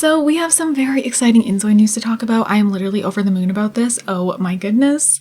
So we have some very exciting inZOI news to talk about. I am literally over the moon about this. Oh my goodness.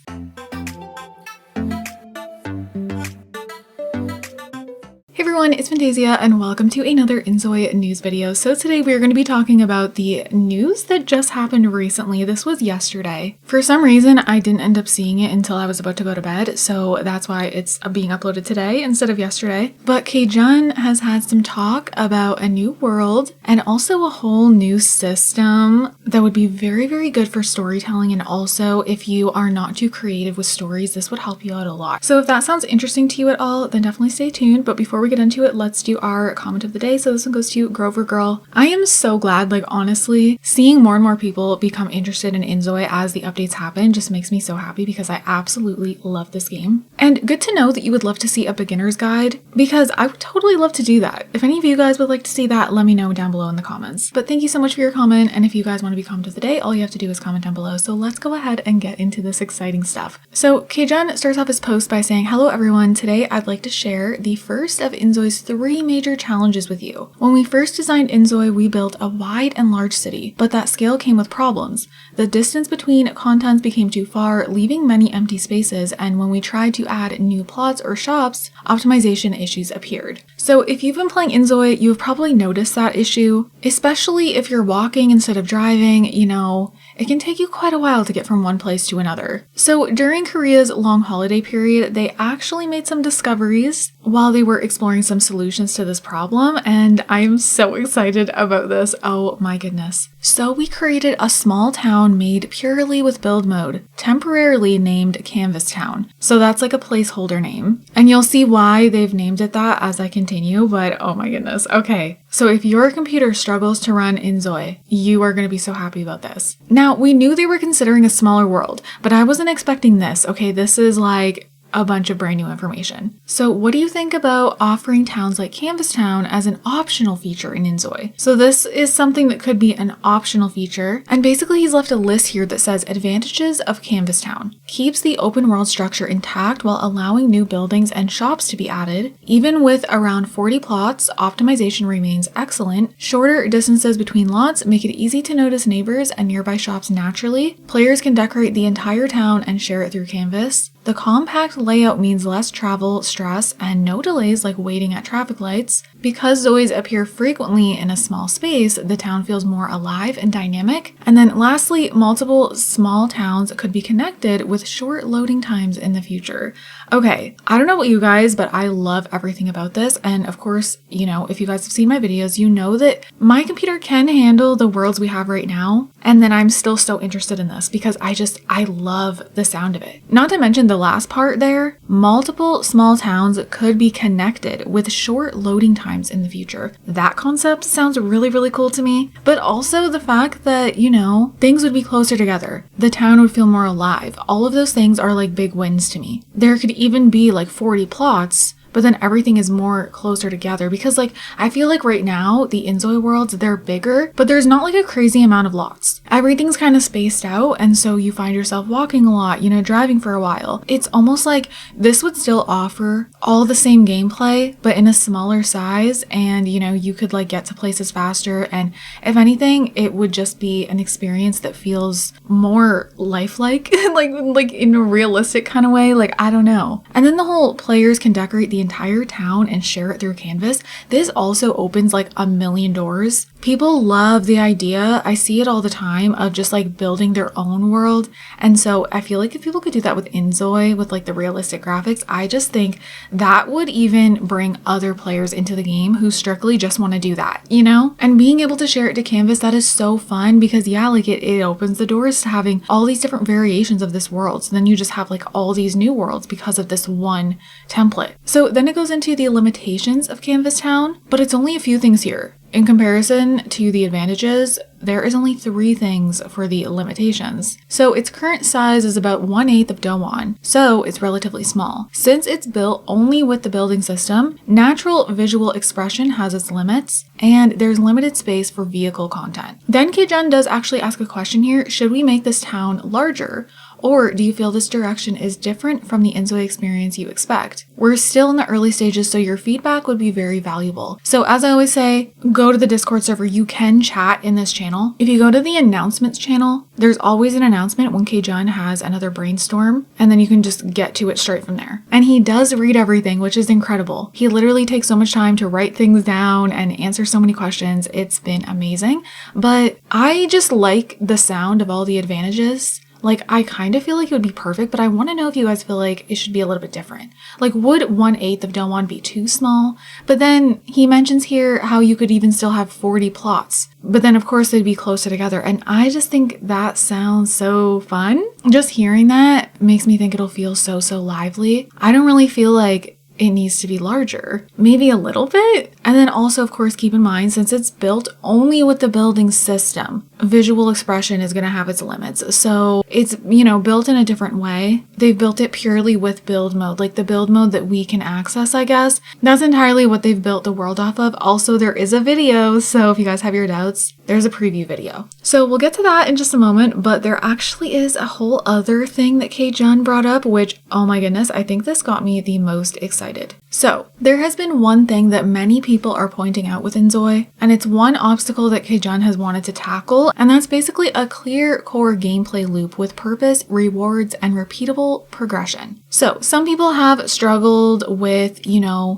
Hey everyone, it's Fantayzia and welcome to another inZOI news video. So today we are going to be talking about the news that just happened recently. This was yesterday. For some reason, I didn't end up seeing it until I was about to go to bed, so that's why it's being uploaded today instead of yesterday. But Kjun has had some talk about a new world and also a whole new system that would be very, very good for storytelling, and also if you are not too creative with stories, this would help you out a lot. So if that sounds interesting to you at all, then definitely stay tuned. But before we get into it, let's do our comment of the day. So this one goes to Grover Girl. I am so glad, like honestly, seeing more and more people become interested in inZOI as the updates happen just makes me so happy because I absolutely love this game. And good to know that you would love to see a beginner's guide, because I would totally love to do that. If any of you guys would like to see that, let me know down below in the comments. But thank you so much for your comment, and if you guys want to be comment of the day, all you have to do is comment down below. So let's go ahead and get into this exciting stuff. So Kjun starts off his post by saying, "Hello everyone, today I'd like to share the first of inZOI's 3 major challenges with you. When we first designed inZOI, we built a wide and large city, but that scale came with problems. The distance between contents became too far, leaving many empty spaces, and when we tried to add new plots or shops, optimization issues appeared." So if you've been playing inZOI, you've probably noticed that issue, especially if you're walking instead of driving. You know, it can take you quite a while to get from one place to another. So during Korea's long holiday period, they actually made some discoveries while they were exploring some solutions to this problem, and I am so excited about this. Oh my goodness. So we created a small town made purely with build mode, temporarily named Canvas Town. So that's like a placeholder name, and you'll see why they've named it that as I continue, but oh my goodness. Okay, so if your computer struggles to run inZOI, you are going to be so happy about this. Now, we knew they were considering a smaller world, but I wasn't expecting this. Okay, this is like a bunch of brand new information. So what do you think about offering towns like Canvas Town as an optional feature in inZOI? So this is something that could be an optional feature, and basically he's left a list here that says advantages of Canvas Town. Keeps the open world structure intact while allowing new buildings and shops to be added. Even with around 40 plots, optimization remains excellent. Shorter distances between lots make it easy to notice neighbors and nearby shops naturally. Players can decorate the entire town and share it through Canvas. The compact layout means less travel, stress, and no delays like waiting at traffic lights. Because ZOIs appear frequently in a small space, the town feels more alive and dynamic. And then lastly, multiple small towns could be connected with short loading times in the future. Okay, I don't know about you guys, but I love everything about this. And of course, you know, if you guys have seen my videos, you know that my computer can handle the worlds we have right now. And then I'm still so interested in this because I love the sound of it. Not to mention the last part there, multiple small towns could be connected with short loading times in the future. That concept sounds really, really cool to me. But also the fact that, you know, things would be closer together. The town would feel more alive. All of those things are like big wins to me. There could even be like 40 plots, but then everything is more closer together, because like I feel like right now the inZOI worlds, they're bigger, but there's not like a crazy amount of lots. Everything's kind of spaced out, and so you find yourself walking a lot, you know, driving for a while. It's almost like this would still offer all the same gameplay but in a smaller size, and you know, you could like get to places faster, and if anything it would just be an experience that feels more lifelike like in a realistic kind of way. Like, I don't know. And then the whole players can decorate the entire town and share it through Canvas. This also opens like a million doors. People love the idea, I see it all the time, of just like building their own world. And so I feel like if people could do that with inZOI, with like the realistic graphics, I just think that would even bring other players into the game who strictly just want to do that, you know? And being able to share it to Canvas, that is so fun, because yeah, like it opens the doors to having all these different variations of this world. So then you just have like all these new worlds because of this one template. So then it goes into the limitations of Canvas Town, but it's only a few things here. In comparison to the advantages, there is only 3 things for the limitations. So its current size is about 1/8 of Dowon, so it's relatively small. Since it's built only with the building system, natural visual expression has its limits, and there's limited space for vehicle content. Then Kjun does actually ask a question here: should we make this town larger? Or do you feel this direction is different from the inZOI experience you expect? We're still in the early stages, so your feedback would be very valuable. So as I always say, go to the Discord server. You can chat in this channel. If you go to the announcements channel, there's always an announcement when Kjun has another brainstorm, and then you can just get to it straight from there. And he does read everything, which is incredible. He literally takes so much time to write things down and answer so many questions. It's been amazing. But I just like the sound of all the advantages. Like, I kind of feel like it would be perfect, but I want to know if you guys feel like it should be a little bit different. Like, would 1/8 of Dongwon be too small? But then he mentions here how you could even still have 40 plots. But then, of course, they'd be closer together. And I just think that sounds so fun. Just hearing that makes me think it'll feel so lively. I don't really feel like it needs to be larger, maybe a little bit. And then also, of course, keep in mind, since it's built only with the building system, visual expression is going to have its limits. So it's, built in a different way. They've built it purely with build mode, like the build mode that we can access, I guess. That's entirely what they've built the world off of. Also, there is a video, so if you guys have your doubts, there's a preview video. So we'll get to that in just a moment, but there actually is a whole other thing that Kjun brought up, which, oh my goodness, I think this got me the most excited. So there has been one thing that many people are pointing out with inZOI, and it's one obstacle that Kjun has wanted to tackle, and that's basically a clear core gameplay loop with purpose, rewards, and repeatable progression. So some people have struggled with,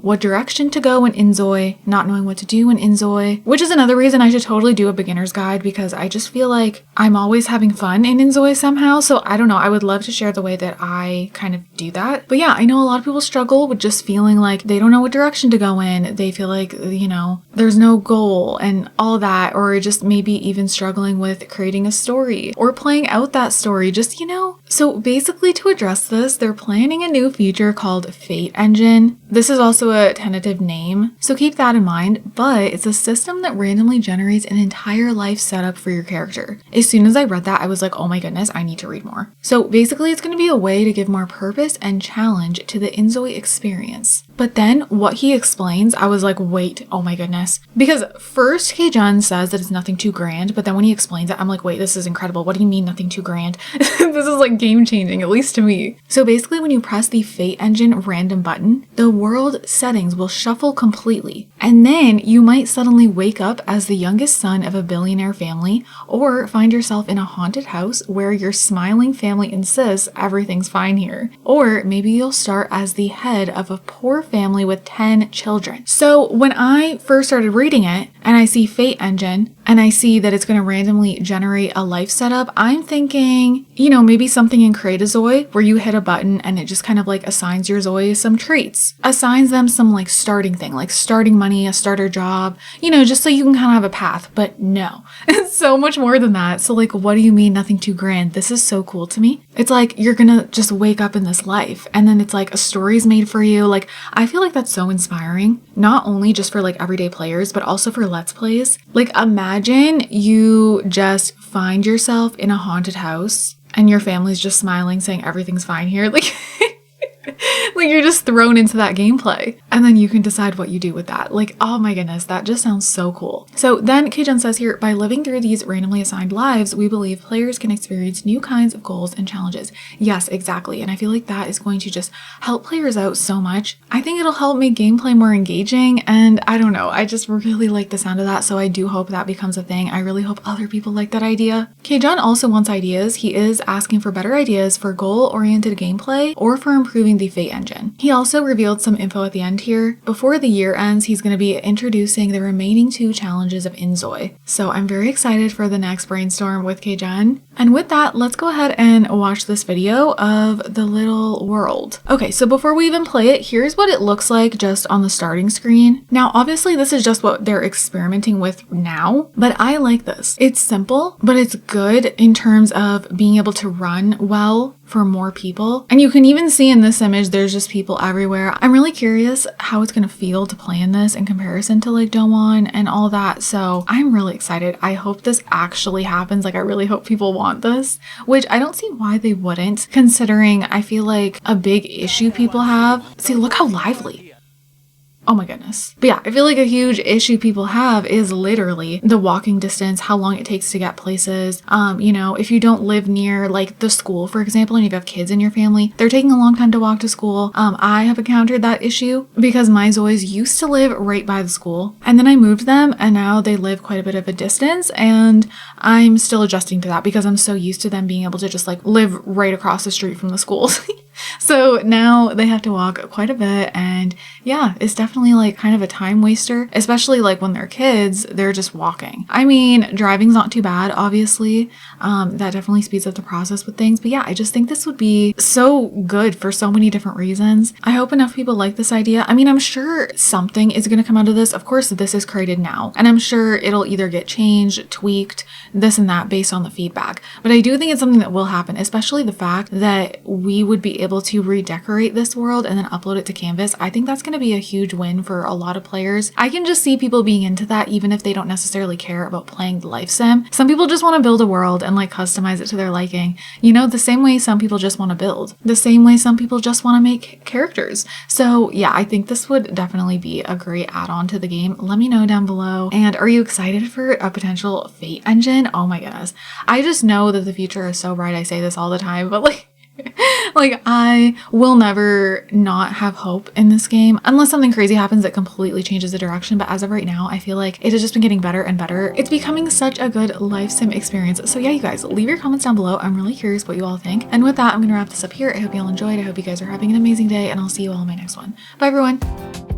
what direction to go in inZOI, not knowing what to do in inZOI, which is another reason I should totally do a beginner's guide, because I just feel like I'm always having fun in inZOI somehow. So I don't know, I would love to share the way that I kind of do that. But yeah, I know a lot of people struggle with just feeling like they don't know what direction to go in. They feel like, there's no goal and all that, or just maybe even struggling with creating a story or playing out that story, So basically, to address this, they're planning a new feature called Fate Engine. This is also a tentative name, so keep that in mind, but it's a system that randomly generates an entire life setup for your character. As soon as I read that, I was like, oh my goodness, I need to read more. So basically, it's going to be a way to give more purpose and challenge to the inZOI experience. But then what he explains, I was like, wait, oh my goodness. Because first Kjun says that it's nothing too grand, but then when he explains it, I'm like, wait, this is incredible. What do you mean nothing too grand? This is like game changing, at least to me. So basically when you press the Fate Engine random button, the world settings will shuffle completely. And then you might suddenly wake up as the youngest son of a billionaire family, or find yourself in a haunted house where your smiling family insists everything's fine here. Or maybe you'll start as the head of a poor family with 10 children. So when I first started reading it and I see Fate Engine and I see that it's going to randomly generate a life setup, I'm thinking, maybe something in Create a ZOI where you hit a button and it just kind of like assigns your ZOI some traits, assigns them some like starting thing, like starting money, a starter job, just so you can kind of have a path. But no, it's so much more than that. So like, what do you mean nothing too grand? This is so cool to me. It's like you're gonna just wake up in this life and then it's like a story's made for you. Like, I feel like that's so inspiring, not only just for like everyday players, but also for Let's Plays. Like, imagine you just find yourself in a haunted house and your family's just smiling, saying everything's fine here. Like, like you're just thrown into that gameplay and then you can decide what you do with that. Like, oh my goodness, that just sounds so cool. So then Kjun says here, by living through these randomly assigned lives, we believe players can experience new kinds of goals and challenges. Yes, exactly. And I feel like that is going to just help players out so much. I think it'll help make gameplay more engaging, and I don't know, I just really like the sound of that. So I do hope that becomes a thing. I really hope other people like that idea. Kjun also wants ideas. He is asking for better ideas for goal-oriented gameplay or for improving the Fate Engine. He also revealed some info at the end here. Before the year ends, he's going to be introducing the remaining 2 challenges of inZOI. So I'm very excited for the next brainstorm with Kjun. And with that, let's go ahead and watch this video of the little world. Okay, so before we even play it, here's what it looks like just on the starting screen. Now, obviously this is just what they're experimenting with now, but I like this. It's simple, but it's good in terms of being able to run well for more people. And you can even see in this image, there's just people everywhere. I'm really curious how it's going to feel to play in this in comparison to like Dongwon and all that. So I'm really excited. I hope this actually happens. Like, I really hope people want this, which I don't see why they wouldn't, considering I feel like a big issue people have. See, look how lively. Oh my goodness. But yeah, I feel like a huge issue people have is literally the walking distance, how long it takes to get places. You know, if you don't live near like the school, for example, and you have kids in your family, they're taking a long time to walk to school. I have encountered that issue because my Zois used to live right by the school, and then I moved them and now they live quite a bit of a distance, and I'm still adjusting to that because I'm so used to them being able to just like live right across the street from the schools. So now they have to walk quite a bit, and yeah, it's definitely like kind of a time waster, especially like when they're kids, they're just walking. I mean, driving's not too bad, obviously. That definitely speeds up the process with things. But yeah, I just think this would be so good for so many different reasons. I hope enough people like this idea. I mean, I'm sure something is going to come out of this. Of course, this is created now, and I'm sure it'll either get changed, tweaked, this and that based on the feedback. But I do think it's something that will happen, especially the fact that we would be able to redecorate this world and then upload it to Canvas. I think that's going to be a huge win for a lot of players. I can just see people being into that even if they don't necessarily care about playing the life sim. Some people just want to build a world and like customize it to their liking. You know, the same way some people just want to build. The same way some people just want to make characters. So yeah, I think this would definitely be a great add-on to the game. Let me know down below. And are you excited for a potential Fate engine? Oh my goodness. I just know that the future is so bright. I say this all the time, but like I will never not have hope in this game unless something crazy happens that completely changes the direction. But as of right now, I feel like it has just been getting better and better. It's becoming such a good life sim experience. So yeah, you guys, leave your comments down below. I'm really curious what you all think. And with that, I'm gonna wrap this up here. I hope you all enjoyed. I hope you guys are having an amazing day, and I'll see you all in my next one. Bye everyone.